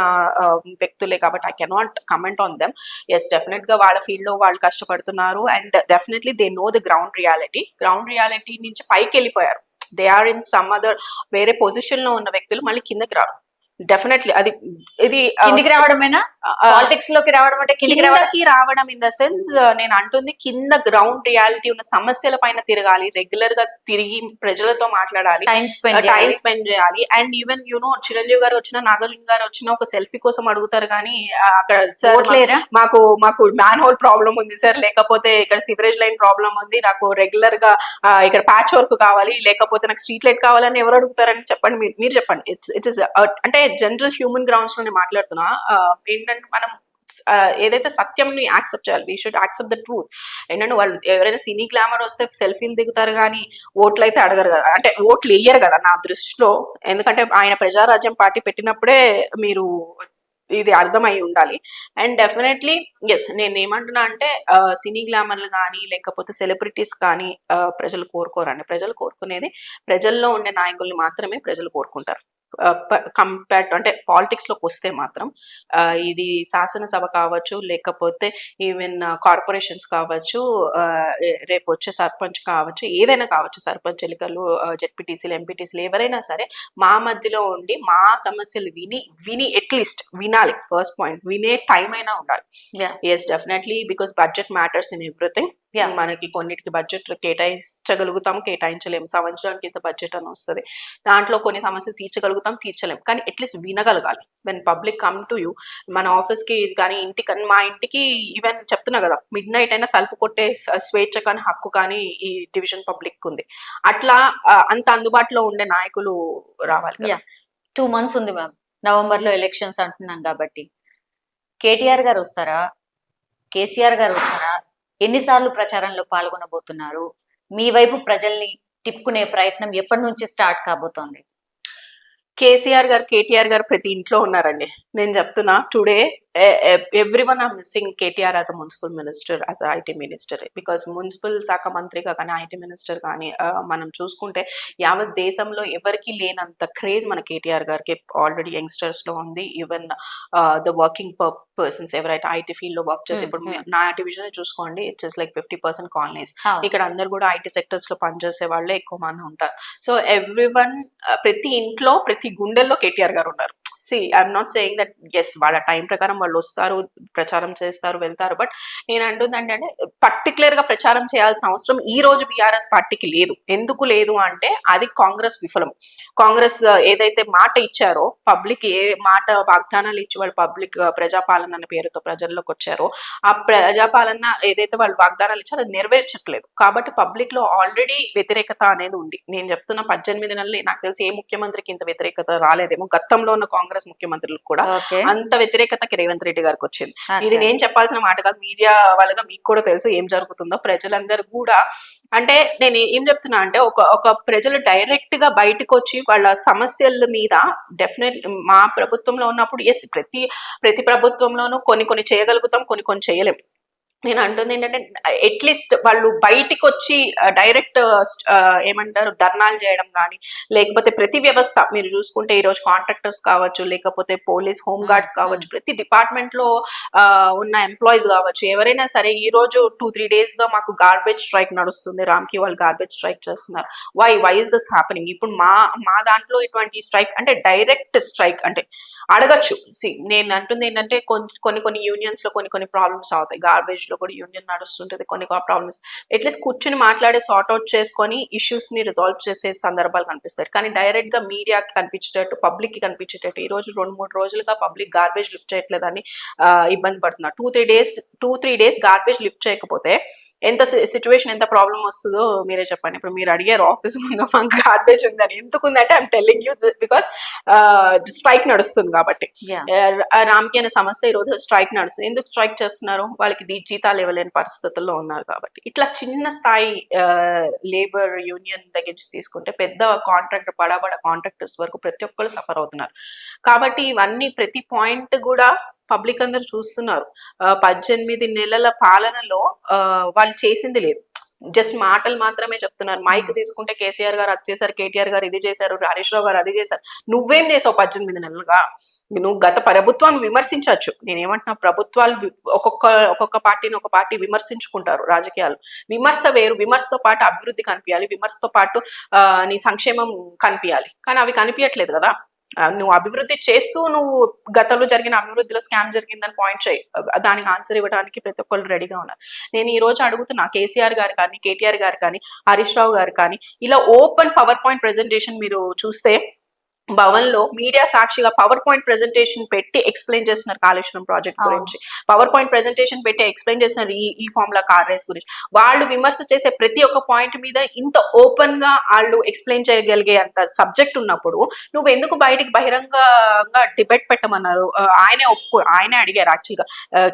S3: వ్యక్తులే కాబట్టి I cannot comment on them. Yes, definite గా వాళ్ళ ఫీల్డ్ లో వాళ్ళు కష్టపడుతున్నారు, and definitely they know the ground reality నుంచి పైకి వెళ్ళిపోయారు. They are in some other వేరే పొజిషన్ లో ఉన్న వ్యక్తులు మళ్ళీ కిందకి రారు. డెఫినెట్లీ ఇది
S2: కిందికి రావడమేనా? పాలిటిక్స్ లోకి రావడం అంటే
S3: కిందకి రావడం ఇన్ ద సెన్స్, నేను అంటుంది కింద గ్రౌండ్ రియాలిటీ ఉన్న సమస్యల పైన తిరగాలి, రెగ్యులర్ గా తిరిగి ప్రజలతో మాట్లాడాలి, టైం స్పెండ్ చేయాలి. అండ్ ఈవెన్ చిరంజీవి గారు వచ్చినా, నాగార్జున గారు వచ్చినా ఒక సెల్ఫీ కోసం అడుగుతారు, కానీ అక్కడ సార్ మాకు మ్యాన్ హోల్ ప్రాబ్లం ఉంది సార్, లేకపోతే ఇక్కడ సివరేజ్ లైన్ ప్రాబ్లం ఉంది, నాకు రెగ్యులర్ గా ఇక్కడ ప్యాచ్ వర్క్ కావాలి, లేకపోతే నాకు స్ట్రీట్ లైట్ కావాలని ఎవరు అడుగుతారని చెప్పండి, మీరు చెప్పండి. ఇట్ ఇస్ అంటే జనరల్ హ్యూమన్ గ్రౌండ్స్ లోనే మాట్లాడుతున్నా. ఏంటంటే మనం ఏదైతే సత్యంని యాక్సెప్ట్ చేయాలి, we should accept the truth. ఏంటంటే వాళ్ళు ఎవరైనా సినీ గ్లామర్ వస్తే సెల్ఫీలు దిగుతారు, కానీ ఓట్లు అయితే అడగరు కదా, అంటే ఓట్లు వేయరు కదా నా దృష్టిలో. ఎందుకంటే ఆయన ప్రజారాజ్యం పార్టీ పెట్టినప్పుడే మీరు ఇది అర్థమై ఉండాలి. అండ్ డెఫినెట్లీ ఎస్, నేను ఏమంటున్నా అంటే సినీ గ్లామర్లు కానీ లేకపోతే సెలబ్రిటీస్ కానీ ప్రజలు కోరుకోరండి. ప్రజలు కోరుకునేది ప్రజల్లో ఉండే నాయకుల్ని మాత్రమే ప్రజలు కోరుకుంటారు. కంపేర్ అంటే పాలిటిక్స్ లోకి వస్తే మాత్రం ఇది శాసనసభ కావచ్చు, లేకపోతే ఈవెన్ కార్పొరేషన్స్ కావచ్చు, రేపు వచ్చే సర్పంచ్ కావచ్చు, ఏదైనా కావచ్చు, సర్పంచ్ ఎన్నికలు, జెడ్పీటీసీలు, ఎంపీటీసీలు, ఎవరైనా సరే మా మధ్యలో ఉండి మా సమస్యలు విని అట్లీస్ట్ వినాలి. ఫస్ట్ పాయింట్, వినే టైం అయినా ఉండాలి. Yes, definitely, because budget matters in everything. మనకి కొన్నిటికి బడ్జెట్ కేటాయించగలుగుతాం, కేటాయించలేము. సంవత్సరానికి ఇంత బడ్జెట్ అని వస్తుంది, దాంట్లో కొన్ని సమస్యలు తీర్చగలుగుతాం, తీర్చలేము, కానీ అట్లీస్ట్ వినగలగాలి. When public come to you, మన ఆఫీస్కి కానీ ఇంటికి, మా ఇంటికి ఈవెన్ చెప్తున్నా కదా, మిడ్ నైట్ అయినా తలుపు కొట్టే స్వేచ్ఛ కానీ హక్కు కానీ ఈ డివిజన్ పబ్లిక్ ఉంది. అట్లా అంత అందుబాటులో ఉండే నాయకులు రావాలి.
S2: 2 months ఉంది మ్యామ్, నవంబర్ లో ఎలక్షన్స్ అంటున్నాం కాబట్టి. కేటీఆర్ గారు వస్తారా, కేసీఆర్ గారు వస్తారా? ఎన్నిసార్లు ప్రచారంలో పాల్గొనబోతున్నారు? మీ వైపు ప్రజల్ని తిప్పుకునే ప్రయత్నం ఎప్పటి నుంచి స్టార్ట్ కాబోతోంది?
S3: కేసీఆర్ గారు, కేటీఆర్ గారు ప్రతి ఇంట్లో ఉన్నారండి. నేను చెప్తున్నా, today everyone are missing KTR as a municipal minister, as a IT minister, because municipal శాఖ మంత్రిగా కానీ IT మినిస్టర్ కానీ మనం చూసుకుంటే యావత్ దేశంలో ఎవరికి లేనంత క్రేజ్ మన కేటీఆర్ గారికి ఆల్రెడీ యంగ్స్టర్స్ లో ఉంది. ఈవెన్ ద వర్కింగ్ పర్సన్స్ ఎవరైతే ఐటీ ఫీల్డ్ లో వర్క్ చేసి, ఇప్పుడు నా డివిజన్ చూసుకోండి, ఇట్స్ లైక్ 50% కాలనీస్. ఇక్కడ అందరు కూడా ఐటీ సెక్టర్స్ లో పనిచేసే వాళ్ళే ఎక్కువ మంది ఉంటారు. సో ఎవ్రీవన్, ప్రతి ఇంట్లో ప్రతి గుండెల్లో కేటీఆర్ గారు ఉన్నారు. I'm not saying that yes వాళ్ళ టైం ప్రకారం వాళ్ళు వస్తారు, ప్రచారం చేస్తారు, వెళ్తారు. బట్ నేను అంటుంది అంటే పర్టికులర్ గా ప్రచారం చేయాల్సిన అవసరం ఈ రోజు బీఆర్ఎస్ పార్టీకి లేదు. ఎందుకు లేదు అంటే అది కాంగ్రెస్ విఫలం. కాంగ్రెస్ ఏదైతే మాట ఇచ్చారో, పబ్లిక్ ఏ మాట వాగ్దానాలు ఇచ్చి వాళ్ళు పబ్లిక్ ప్రజాపాలన అనే పేరుతో ప్రజల్లోకి వచ్చారో, ఆ ప్రజాపాలన ఏదైతే వాళ్ళు వాగ్దానాలు ఇచ్చారో అది నెరవేర్చట్లేదు. కాబట్టి పబ్లిక్ లో ఆల్రెడీ వ్యతిరేకత అనేది ఉంది. నేను చెప్తున్న 18 నెలలు నాకు తెలిసి ఏ ముఖ్యమంత్రికి ఇంత వ్యతిరేకత రాలేదేమో. గతంలో ఉన్న కాంగ్రెస్ ముఖ్యమంత్రులకు కూడా అంత వ్యతిరేకతకి రేవంత్ రెడ్డి గారికి వచ్చింది. ఇది నేను చెప్పాల్సిన మాట కాదు, మీడియా వాళ్ళగా మీకు కూడా తెలుసు ఏం జరుగుతుందో. ప్రజలందరూ కూడా, అంటే నేను ఏం చెప్తున్నా అంటే ఒక ప్రజలు డైరెక్ట్ గా బయటకు వచ్చి వాళ్ళ సమస్యల మీద డెఫినెట్ మా ప్రభుత్వంలో ఉన్నప్పుడు ఎస్ ప్రతి ప్రభుత్వంలోనూ కొన్ని చేయగలుగుతాం, కొన్ని చేయలేం. నేను అంటుంది ఏంటంటే అట్లీస్ట్ వాళ్ళు బయటికి వచ్చి డైరెక్ట్ ఏమంటారు ధర్నాలు చేయడం కానీ, లేకపోతే ప్రతి వ్యవస్థ మీరు చూసుకుంటే ఈరోజు కాంట్రాక్టర్స్ కావచ్చు, లేకపోతే పోలీస్, హోమ్ గార్డ్స్ కావచ్చు, ప్రతి డిపార్ట్మెంట్ లో ఉన్న ఎంప్లాయీస్ కావచ్చు, ఎవరైనా సరే ఈ రోజు 2-3 days గా మాకు గార్బేజ్ స్ట్రైక్ నడుస్తుంది, రామ్కి వాళ్ళు గార్బేజ్ స్ట్రైక్ చేస్తున్నారు. Why is this happening? ఇప్పుడు మా దాంట్లో ఇటువంటి స్ట్రైక్ అంటే డైరెక్ట్ స్ట్రైక్ అంటే అడగచ్చు. నేను అంటుంది ఏంటంటే కొన్ని యూనియన్స్ లో కొన్ని ప్రాబ్లమ్స్ అవుతాయి. గార్బేజ్ లో కూడా యూనియన్ నడుస్తుంటది, కొన్ని ప్రాబ్లమ్స్ అట్లీస్ట్ కూర్చుని మాట్లాడే సార్ట్ అవుట్ చేసుకొని ఇష్యూస్ ని రిజాల్వ్ చేసే సందర్భాలు కనిపిస్తాయి. కానీ డైరెక్ట్ గా మీడియాకి కనిపించేటట్టు, పబ్లిక్ కి కనిపించేటట్టు ఈ రోజు 2-3 రోజులుగా పబ్లిక్ గార్బేజ్ లిఫ్ట్ చేయట్లేదని ఇబ్బంది పడుతున్నారు. 2-3 days గార్బేజ్ లిఫ్ట్ చేయకపోతే ఎంత సిచ్యువేషన్, ఎంత ప్రాబ్లం వస్తుందో మీరే చెప్పండి. ఇప్పుడు మీరు అడిగారు ఆఫీస్ ముందు మాకు గార్బేజ్ ఉందని. ఎందుకు ఉందంటే I'm telling you because strike నడుస్తుంది కాబట్టి. రామ్కి అనే సంస్థ ఈ రోజు స్ట్రైక్ నడుస్తుంది. ఎందుకు స్ట్రైక్ చేస్తున్నారు? వాళ్ళకి జీతాలు ఇవ్వలేని పరిస్థితుల్లో ఉన్నారు కాబట్టి. ఇట్లా చిన్న స్థాయి లేబర్ యూనియన్ దగ్గర నుంచి తీసుకుంటే పెద్ద కాంట్రాక్టర్, బడా కాంట్రాక్టర్స్ వరకు ప్రతి ఒక్కరు సఫర్ అవుతున్నారు. కాబట్టి ఇవన్నీ ప్రతి పాయింట్ కూడా పబ్లిక్ అందరు చూస్తున్నారు. 18 నెలల పాలనలో వాళ్ళు చేసింది లేదు, జస్ట్ మాటలు మాత్రమే చెప్తున్నారు. మైక్ తీసుకుంటే కేసీఆర్ గారు అది చేశారు, కేటీఆర్ గారు ఇది చేశారు, హరీష్ రావు గారు అది చేశారు. నువ్వేం చేసావు 18 నెలలుగా? నువ్వు గత ప్రభుత్వాన్ని విమర్శించవచ్చు. నేనేమంటున్నా, ప్రభుత్వాలు ఒక్కొక్క పార్టీని ఒక పార్టీ విమర్శించుకుంటారు. రాజకీయాలు విమర్శ వేరు. విమర్శతో పాటు అభివృద్ధి కనిపించాలి, విమర్శతో పాటు నీ సంక్షేమం కనిపించాలి. కానీ అవి కనిపించట్లేదు కదా. నువ్వు అభివృద్ధి చేస్తూ నువ్వు గతంలో జరిగిన అభివృద్ధిలో స్కామ్ జరిగిందని పాయింట్ చేయి, దానికి ఆన్సర్ ఇవ్వడానికి ప్రతి ఒక్కళ్ళు రెడీగా ఉన్నారు. నేను ఈ రోజు అడుగుతున్నా, కేసీఆర్ గారు కానీ, కేటీఆర్ గారు కానీ, హరీష్ రావు గారు కానీ, ఇలా ఓపెన్ పవర్ పాయింట్ ప్రెజెంటేషన్ మీరు చూస్తే భవన్ లో మీడియా సాక్షిగా పవర్ పాయింట్ ప్రెజెంటేషన్ పెట్టి ఎక్స్ప్లెయిన్ చేస్తున్నారు కాళేశ్వరం ప్రాజెక్ట్ గురించి. పవర్ పాయింట్ ప్రెజెంటేషన్ పెట్టి ఎక్స్ప్లెయిన్ చేస్తున్నారు ఈ ఫార్ములా కార్ రేస్ గురించి. వాళ్ళు విమర్శ చేసే ప్రతి ఒక్క పాయింట్ మీద ఇంత ఓపెన్ గా వాళ్ళు ఎక్స్ప్లెయిన్ చేయగలిగే అంత సబ్జెక్ట్ ఉన్నప్పుడు నువ్వు ఎందుకు బయటికి బహిరంగంగా డిబేట్ పెట్టమన్నారు? ఆయనే అడిగారు యాక్చువల్గా,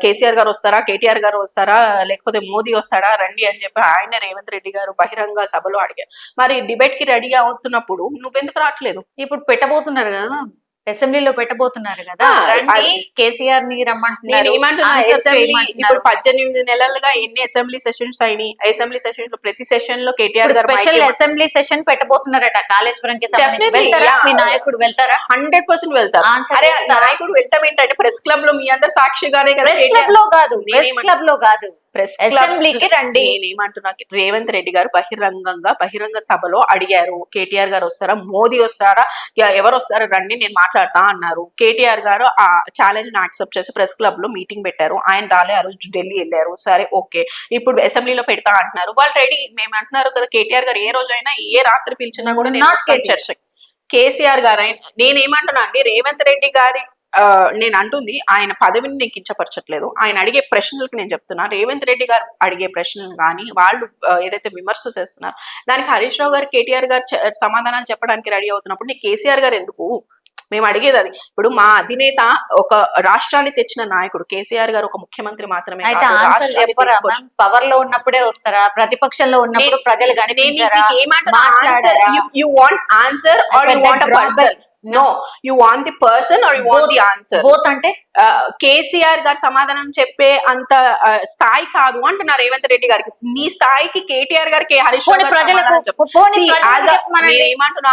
S3: కేసీఆర్ గారు వస్తారా, కేటీఆర్ గారు వస్తారా, లేకపోతే మోదీ వస్తాడా రండి అని చెప్పి ఆయన రేవంత్ రెడ్డి గారు బహిరంగ సభలో అడిగారు. మరి డిబేట్ కి రెడీ అవుతున్నప్పుడు నువ్వెందుకు రావట్లేదు?
S2: ఇప్పుడు పెట్టబోతున్నారు కదా, అసెంబ్లీలో పెట్టబోతున్నారు కదా, కేసీఆర్ ని రమ్మంటున్నారు.
S3: ఇప్పుడు 18 నెలలుగా ఎన్ని అసెంబ్లీ సెషన్స్ అయినాయి? అసెంబ్లీ సెషన్స్ లో ప్రతి సెషన్ లో కేటీఆర్ గారు
S2: స్పెషల్ అసెంబ్లీ సెషన్ పెట్టబోతున్నారట కాళేశ్వరం కి సంబంధించి. మీ నాయకుడు వెళ్తారా?
S3: 100% వెళ్తారు. అరే నాయకుడు వెళ్తాం ఏంటంటే ప్రెస్ క్లబ్ లో మీ అందరు సాక్షిగానే కదా.
S2: ప్రెస్ క్లబ్ లో కాదు, అసెంబ్లీకి రండి.
S3: నేనేమంటున్నా, రేవంత్ రెడ్డి గారు బహిరంగ సభలో అడిగారు, కేటీఆర్ గారు వస్తారా, మోదీ వస్తారా, ఎవరు వస్తారా రండి నేను మాట్లాడతా అన్నారు. కేటీఆర్ గారు ఆ ఛాలెంజ్ ని యాక్సెప్ట్ చేసి ప్రెస్ క్లబ్ లో మీటింగ్ పెట్టారు. ఆయన రాలే, ఆ రోజు ఢిల్లీ వెళ్ళారు. సరే ఓకే, ఇప్పుడు అసెంబ్లీలో పెడతా అంటున్నారు. వాళ్ళు రెడీ. మేము అంటున్నారు కదా, కేటీఆర్ గారు ఏ రోజైనా ఏ రాత్రి పిలిచినా కూడా నేను చర్చ. కేసీఆర్ గారు నేనేమంటున్నా అండి, రేవంత్ రెడ్డి గారి నేను అంటుంది ఆయన పదవిని నేను కించపరచట్లేదు. ఆయన అడిగే ప్రశ్నలకు నేను చెప్తున్నా, రేవంత్ రెడ్డి గారు అడిగే ప్రశ్నలు కానీ వాళ్ళు ఏదైతే విమర్శ చేస్తున్నారు దానికి హరీష్ రావు గారు, కేటీఆర్ గారు సమాధానాలు చెప్పడానికి రెడీ అవుతున్నప్పుడు నీ కేసీఆర్ గారు ఎందుకు? మేము అడిగేది అది. ఇప్పుడు మా అధినేత ఒక రాష్ట్రాన్ని తెచ్చిన నాయకుడు కేసీఆర్ గారు ఒక ముఖ్యమంత్రి మాత్రమే.
S2: పవర్ లో ఉన్నప్పుడే వస్తారా, ప్రతిపక్షంలో ఉన్నప్పుడు ప్రజలు
S3: no, you want the person or you want the answer.
S2: Both అంటే
S3: కేసీఆర్ గారు సమాధానం చెప్పే అంత స్థాయి కాదు అంటున్నారు రేవంత్ రెడ్డి గారికి. నీ స్థాయికి కేటీఆర్ గారికి హరీష్ రావు గారు సమాధానం చెప్పు. నేనేమంటున్నా,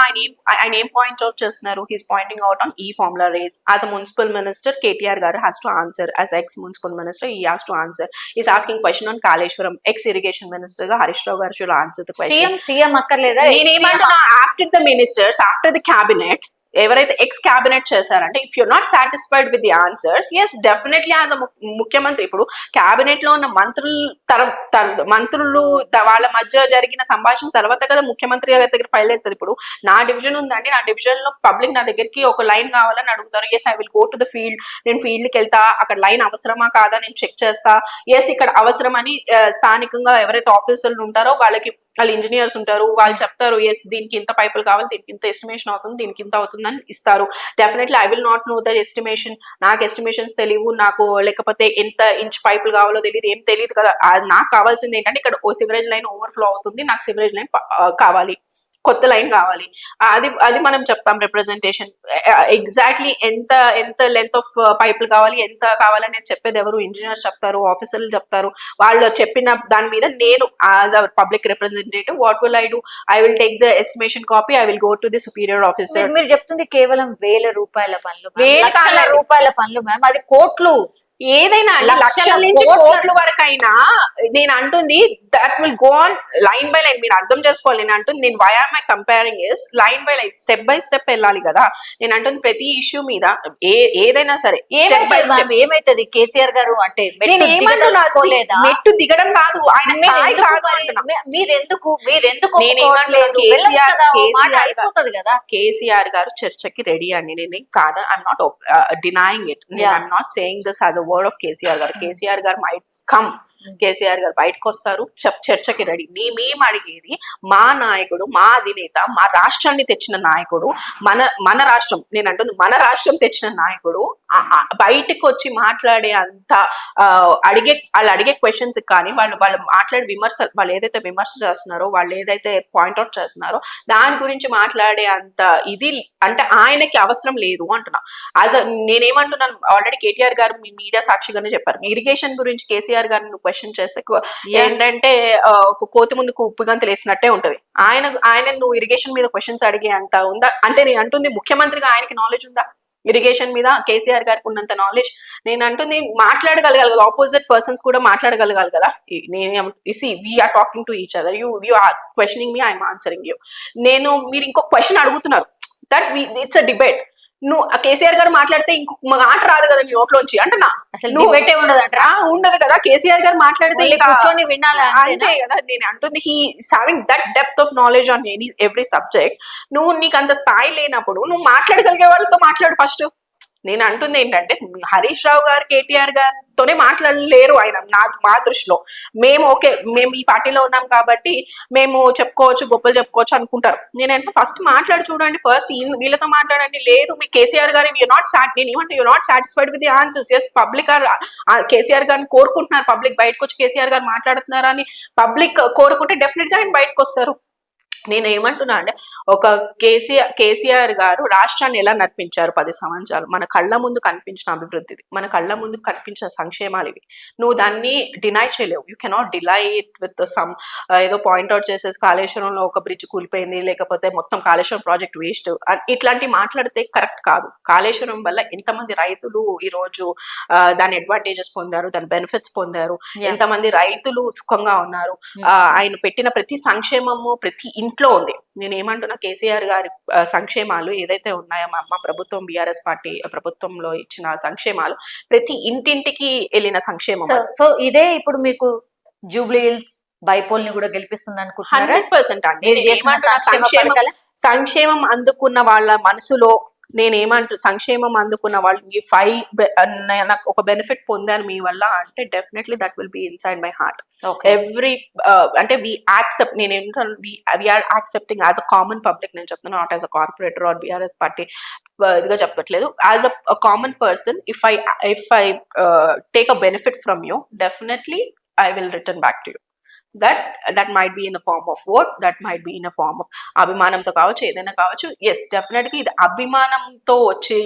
S3: ఆయన ఏం పాయింట్ అవుట్ చేస్తున్నారు? He's pointing out on the formula race. As a municipal minister KTR గారు has to answer. As ex municipal minister he has to answer. He's asking question on Kaleshwaram. Ex irrigation minister ga Harish Rao garu should answer the question.
S2: CM అక్కర్లేదా?
S3: నేనేమంటున్నా, after the ministers, after the cabinet, ఎవరైతే ex cabinet చేశారంటే, if you're not satisfied with the answers, yes definitely as a ముఖ్యమంత్రి, ఇప్పుడు cabinet లో ఉన్న మంత్రులు వాళ్ళ మధ్య జరిగిన సంభాషణ తర్వాత కదా ముఖ్యమంత్రి గారి దగ్గర ఫైల్ అవుతుంది. ఇప్పుడు నా డివిజన్ ఉందండి, నా డివిజన్ లో పబ్లిక్ నా దగ్గరికి ఒక లైన్ కావాలని అడుగుతారు. Yes I will go to the field, నేను ఫీల్డ్ కి వెళ్తా, అక్కడ లైన్ అవసరమా కాదా నేను చెక్ చేస్తా. ఎస్ ఇక్కడ అవసరమని స్థానికంగా ఎవరైతే ఆఫీసర్లు ఉంటారో వాళ్ళు ఇంజనీర్స్ ఉంటారు, వాళ్ళు చెప్తారు ఎస్ దీనికి ఇంత పైపులు కావాలి, దీనికి ఇంత ఎస్టిమేషన్ అవుతుంది, దీనికి ఇంత అవుతుందని ఇస్తారు. Definitely I will not know the estimation. నాకు ఎస్టిమేషన్స్ తెలియవు, నాకు లేకపోతే ఎంత ఇంచ్ పైపులు కావాలో తెలియదు, ఏం తెలియదు కదా. నాకు కావాల్సింది ఏంటంటే, ఇక్కడ ఓ సివరేజ్ లైన్ ఓవర్ఫ్లో అవుతుంది, నాకు సివరేజ్ లైన్ కావాలి, కొత్త లైన్ కావాలి. అది మనం చెప్తాం రిప్రజెంటేషన్. ఎగ్జాక్ట్లీ ఎంత లెంత్ ఆఫ్ పైపులు కావాలి, ఎంత కావాలని చెప్పేది ఎవరు? ఇంజనీర్స్ చెప్తారు, ఆఫీసర్లు చెప్తారు. వాళ్ళు చెప్పిన దాని మీద నేను as a public representative what will I do? I will take the estimation copy, I will go to the superior officer.
S2: మీరు చెప్తుంది కేవలం ₹1,000 పనులు, ₹1,00,000 మ్యామ్, అది కోట్లు.
S3: ఏదైనా లక్షల నుంచి కోట్ల వరకైనా నేను అంటుంది that will go on line by line. మీరు అర్థం చేసుకోవాలి. నేను అంటుంది, నేను why are my comparing is line by line, step by step వెళ్ళాలి కదా. నేను అంటుంది ప్రతి ఇష్యూ మీద ఏదైనా సరే స్టెప్ బై స్టెప్.
S2: ఏమైతుంది కేసీఆర్ గారు అంటే
S3: నేను ఏమంటున్నా, మెట్టు దిగడం కాదు, ఆయన స్థాయి కాదు అంటున్నా. కేసీఆర్ గారు చర్చకి రెడీ అండి, నేను కాదు, I'm not denying it. I'm not saying this as a word of KCR గారు. కేసీఆర్ గారు మైట్ కమ్, కేసీఆర్ గారు బయటకు వస్తారు, చర్చకి రెడీ. మేము అడిగేది, మా నాయకుడు, మా అధినేత, మా రాష్ట్రాన్ని తెచ్చిన నాయకుడు, మన రాష్ట్రం, నేను అంటుంది మన రాష్ట్రం తెచ్చిన నాయకుడు బయటకు వచ్చి మాట్లాడే అంత వాళ్ళు అడిగే క్వశ్చన్స్ కానీ వాళ్ళు మాట్లాడే విమర్శలు, వాళ్ళు ఏదైతే విమర్శ చేస్తున్నారో, వాళ్ళు ఏదైతే పాయింట్అవుట్ చేస్తున్నారో దాని గురించి మాట్లాడే అంత ఇది అంటే ఆయనకి అవసరం లేదు అంటున్నా. నేనేమంటున్నాను, ఆల్రెడీ కేటీఆర్ గారు మీ మీడియా సాక్షిగానే చెప్పారు, ఇరిగేషన్ గురించి కేసీఆర్ గారిని క్వశ్చన్ చేస్తే ఏంటంటే ఒక కోతి ముందుకు ఉప్పు గంతులు వేసినట్టే ఉంటది. ఆయన నువ్వు ఇరిగేషన్ మీద క్వశ్చన్స్ అడిగే అంత ఉందా అంటే, నేను అంటుంది ముఖ్యమంత్రిగా ఆయనకి నాలెడ్జ్ ఉందా ఇరిగేషన్ మీద? కేసీఆర్ గారికి ఉన్నంత నాలెడ్జ్. నేను అంటుంది మాట్లాడగలగాలి కదా, ఆపోజిట్ పర్సన్స్ కూడా మాట్లాడగలగాలి కదా. We're talking to each other, you are questioning me, I'm answering you. మీరు ఇంకొక క్వశ్చన్ అడుగుతున్నారు, దట్ ఇట్స్ అ డిబేట్. నువ్వు కేసీఆర్ గారు మాట్లాడితే ఇంకొక మాట రాదు కదా నీ నోట్లోంచి అంటున్నా. ఉండదు కదా, కేసీఆర్ గారు మాట్లాడితే అంతే కదా. నేను అంటుంది he having that depth of knowledge on every subject. నీకు అంత స్థాయి లేనప్పుడు నువ్వు మాట్లాడగలిగే వాళ్ళతో మాట్లాడు ఫస్ట్. నేను అంటుంది ఏంటంటే, హరీష్ రావు గారు కేటీఆర్ గారితోనే మాట్లాడలేరు ఆయన. మా దృష్టిలో మేము ఈ పార్టీలో ఉన్నాం కాబట్టి మేము చెప్పుకోవచ్చు, గొప్పలు చెప్పుకోవచ్చు అనుకుంటారు. నేనంటే ఫస్ట్ మాట్లాడి చూడండి, ఫస్ట్ వీళ్ళతో మాట్లాడండి. లేదు మీ కేసీఆర్ గారు నేను ఏమంటే you not satisfied with the answers. Yes public KCR గారిని కోరుకుంటున్నారు, పబ్లిక్ బయటకు వచ్చి కేసీఆర్ గారు మాట్లాడుతున్నారు అని పబ్లిక్ కోరుకుంటే డెఫినెట్ గా ఆయన బయటకు వస్తారు. నేను ఏమంటున్నా అంటే, ఒక కేసీఆర్ గారు రాష్ట్రాన్ని ఎలా నడిపించారు 10 సంవత్సరాలు, మన కళ్ళ ముందు కనిపించిన అభివృద్ధిది, మన కళ్ళ ముందు కనిపించిన సంక్షేమాలు ఇవి. నువ్వు దాన్ని డినై చేయలేవు. You cannot delay it with some ఏదో పాయింట్అవుట్ చేసేసి కాళేశ్వరంలో ఒక బ్రిడ్జ్ కూలిపోయింది, లేకపోతే మొత్తం కాళేశ్వరం ప్రాజెక్ట్ వేస్ట్, ఇట్లాంటివి మాట్లాడితే కరెక్ట్ కాదు. కాళేశ్వరం వల్ల ఎంతమంది రైతులు ఈరోజు దాని అడ్వాంటేజెస్ పొందారు, దాని బెనిఫిట్స్ పొందారు, ఎంతమంది రైతులు సుఖంగా ఉన్నారు. ఆయన పెట్టిన ప్రతి సంక్షేమము ప్రతి ఇంట్లో ఉంది. నేను ఏమంటున్నా, కేసీఆర్ గారి సంక్షేమాలు ఏదైతే ఉన్నాయో, మా ప్రభుత్వం బీఆర్ఎస్ పార్టీ ప్రభుత్వంలో ఇచ్చిన సంక్షేమాలు ప్రతి ఇంటింటికి వెళ్ళిన సంక్షేమం.
S2: సో ఇదే ఇప్పుడు మీకు జూబ్లీ హిల్స్ బైపోల్ ని కూడా గెలిపిస్తుంది అనుకుంటున్నారా? 100%
S3: అండి. సంక్షేమం అందుకున్న వాళ్ళ మనసులో సంక్షేమం అందుకున్న వాళ్ళు నాకు ఒక బెనిఫిట్ పొందాను మీ వల్ల అంటే, definitely that will be inside my heart. Every అంటే we are accepting as a common public. నేను చెప్తున్నాను, not as a corporator or BRS party ఇదిగా చెప్పట్లేదు. As a common person, if I take a benefit from you, definitely I will return back to you. That might be in the form of vote, that might be in the form of అభిమానంతో కావచ్చు, ఏదైనా కావచ్చు. Yes, definite గా ఇది అభిమానంతో వచ్చి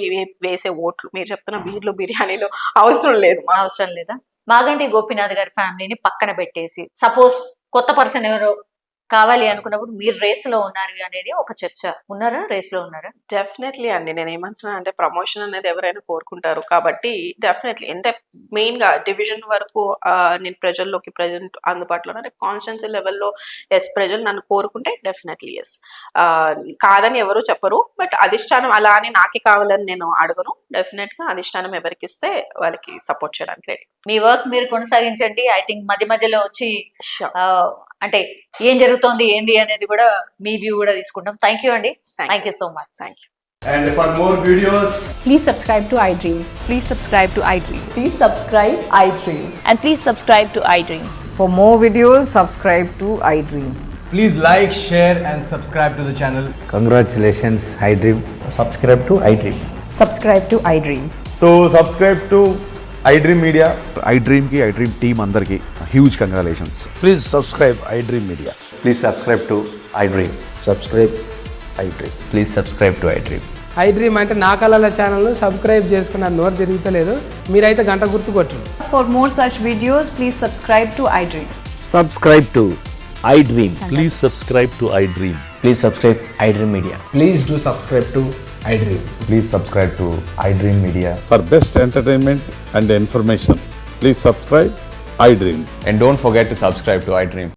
S3: వేసే ఓట్లు. మీరు చెప్తున్న బీర్లు బిర్యానీలు అవసరం లేదు మాకు.
S2: అవసరం లేదా? మాగంటి గోపీనాథ్ గారి ఫ్యామిలీని పక్కన పెట్టేసి సపోజ్ కొత్త పర్సన్ ఎవరో కావాలి అనుకున్నప్పుడు మీరు రేస్ లో ఉన్నారు అనేది ఒక చర్చ. ఉన్నారా? రేస్ లో ఉన్నారా?
S3: డెఫినెట్లీ అండి. నేను ఏమంటున్నా అంటే ప్రమోషన్ అనేది ఎవరైనా కోరుకుంటారు కాబట్టి డెఫినెట్లీ అంటే మెయిన్ గా డివిజన్ వరకు నేను ప్రజల్లోకి ప్రజెంట్ అందుబాటులో అంటే కాన్స్టిట్యున్సీ లెవెల్లో ఎస్ ప్రజలు నన్ను కోరుకుంటే డెఫినెట్లీ ఎస్, కాదని ఎవరు చెప్పరు. బట్ అధిష్టానం అలా అని నాకే కావాలని నేను అడగను. డెఫినెట్ గా అధిష్టానం ఎవరికి ఇస్తే వాళ్ళకి సపోర్ట్ చేయడానికి రెడీ.
S2: మీ వర్క్ మీరు కొనసాగించండి. ఐ థింక్ మధ్య మధ్యలో వచ్చి అంటే ఏం జరుగుతోంది ఏంది అనేది కూడా మీ వ్యూ కూడా తీసుకుంటాం. థ్యాంక్ యూ అండి. Thank you so much.
S3: Thank you.
S4: And for more videos,
S5: Please subscribe to iDream.
S6: Please subscribe to iDream.
S5: Please subscribe iDream.
S6: And please subscribe to iDream.
S5: For more videos, subscribe to iDream.
S4: please like, share, and subscribe to the channel.
S7: Congratulations, iDream.
S8: subscribe to iDream.
S5: Subscribe to iDream.
S8: So subscribe to iDream Media.
S9: iDream ki iDream team అందరికి huge congratulations.
S7: Please subscribe iDream Media.
S8: Please subscribe to iDream.
S7: Subscribe iDream.
S8: Please subscribe to iDream.
S10: iDream అంటే నా కళల ఛానల్ను subscribe చేసుకున్న నోరు తిరుగుతలేదు. మీరైతే గంట గుర్తు కొట్టండి.
S5: For more such videos, please subscribe to iDream.
S8: Subscribe to iDream.
S9: Please subscribe to iDream.
S8: Please subscribe iDream Media.
S4: Please do subscribe to iDream.
S8: Please subscribe to iDream Media.
S9: For best entertainment and information, please subscribe iDream.
S8: And don't forget to subscribe to iDream.